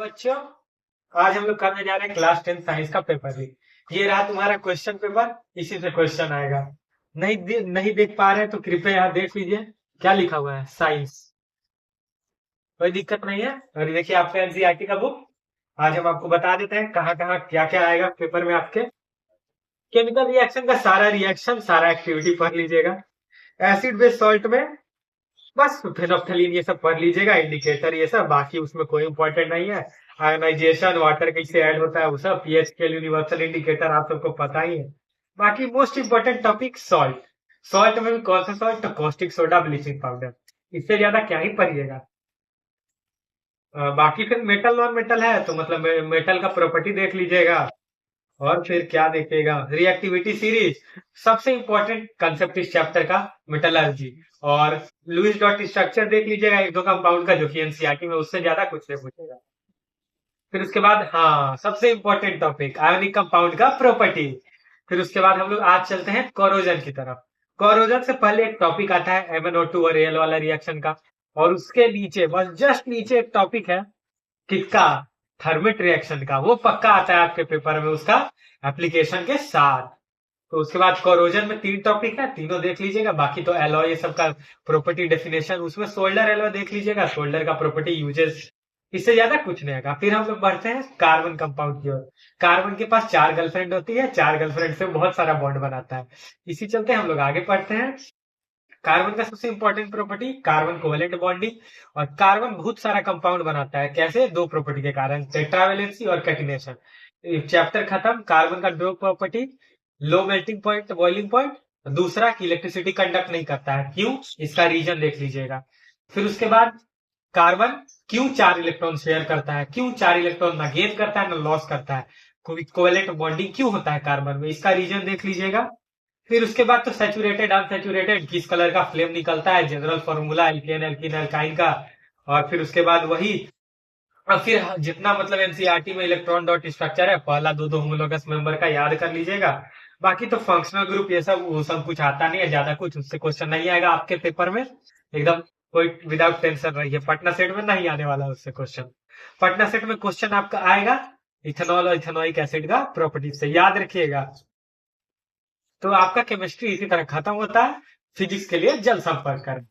बच्चों, आज हम लोग करने जा रहे हैं क्लास 10 साइंस का पेपर भी। ये रहा तुम्हारा क्वेश्चन पेपर। इसी से क्वेश्चन आएगा। नहीं देख पा रहे हैं तो कृपया यहाँ देख लीजिए। क्या लिखा हुआ है? साइंस। कोई दिक्कत नहीं है। और ये देखिए आपका एनसीईआरटी का बुक। आज हम आपको बता देते हैं कहाँ कहाँ क्या क्या आएगा पेपर में आपके। केमिकल रिएक्शन का सारा रिएक्शन, सारा एक्टिविटी पढ़ लीजिएगा। एसिड बेस सॉल्ट में बस फिनोप्थलीन ये सब पढ़ लीजिएगा, इंडिकेटर ये सब, बाकी उसमें कोई इंपॉर्टेंट नहीं है। आयोनाइजेशन, वाटर कैसे ऐड होता है वो सब, पीएच स्केल, यूनिवर्सल इंडिकेटर आप सबको पता ही है। बाकी most important topic salt. Salt में भी कौन सा सॉल्ट? तो कॉस्टिक सोडा, ब्लीचिंग पाउडर। इससे ज्यादा क्या ही पढ़िएगा। बाकी फिर मेटल नॉन मेटल है तो मतलब मेटल का प्रॉपर्टी देख लीजिएगा। और फिर क्या देखिएगा? Reactivity series. सबसे इंपॉर्टेंट कंसेप्ट इस चैप्टर का मेटलर्जी। और लुईस डॉट स्ट्रक्चर देख लीजिएगा एक दो कंपाउंड का, जो कि एनसीईआरटी में उससे ज्यादा कुछ नहीं पूछेगा। फिर उसके बाद हाँ, सबसे इंपॉर्टेंट टॉपिक आयोनिक कंपाउंड का प्रॉपर्टी। फिर उसके बाद हम लोग आज चलते हैं कोरोजन की तरफ। कोरोजन से पहले एक टॉपिक आता है MnO2 और Al वाला रिएक्शन का। और उसके नीचे, बस जस्ट नीचे एक टॉपिक है। किसका? थर्मिट रिएक्शन का। वो पक्का आता है आपके पेपर में उसका एप्लीकेशन के साथ। तो उसके बाद कोरोजन में 3 टॉपिक है, तीनों देख लीजिएगा। बाकी तो एलॉय ये सब का प्रॉपर्टी डेफिनेशन, उसमें सोल्डर एलॉय देख लीजिएगा, सोल्डर का प्रॉपर्टी यूजेस। इससे ज्यादा कुछ नहीं आएगा। फिर हम लोग बढ़ते हैं कार्बन कंपाउंड की ओर। कार्बन के पास 4 गर्लफ्रेंड होती है, 4 गर्लफ्रेंड से बहुत सारा बॉन्ड बनाता है। इसी चलते हम लोग आगे पढ़ते हैं। कार्बन का सबसे important property carbon covalent bonding. और कार्बन बहुत सारा कंपाउंड बनाता है। कैसे? 2 प्रॉपर्टी के कारण, टेट्रावेलेंसी और कैटिनेशन। चैप्टर खत्म। कार्बन का 2 property, low melting point, boiling point. दूसरा कि इलेक्ट्रिसिटी कंडक्ट नहीं करता है। क्यों? इसका रीजन देख लीजिएगा। फिर उसके बाद कार्बन क्यों 4 इलेक्ट्रॉन शेयर करता है, क्यों 4 इलेक्ट्रॉन ना गेन करता है ना लॉस करता है, कोवेलेंट बॉन्डिंग क्यों होता है कार्बन में, इसका रीजन देख लीजिएगा। फिर उसके बाद तो सैचुरेटेड अनसैचुरेटेड, किस कलर का फ्लेम निकलता है, general formula alkane alkene alkyne का। और फिर उसके बाद वही, और फिर जितना मतलब एनसीईआरटी में इलेक्ट्रॉन डॉट स्ट्रक्चर है, पहला दो होमोलोगस मेंबर का याद कर लीजिएगा। बाकी तो फंक्शनल ग्रुप ये सब वो सब कुछ आता नहीं है ज्यादा, कुछ उससे क्वेश्चन नहीं आएगा आपके पेपर में एकदम। कोई विदाउट टेंशन रहिए, पटना सेट में नहीं आने वाला उससे क्वेश्चन। पटना सेट में क्वेश्चन आपका आएगा इथेनॉल और इथेनॉइक एसिड का प्रॉपर्टी से, याद रखिएगा। तो आपका केमिस्ट्री इसी तरह खत्म होता है। फिजिक्स के लिए जल्द संपर्क करें।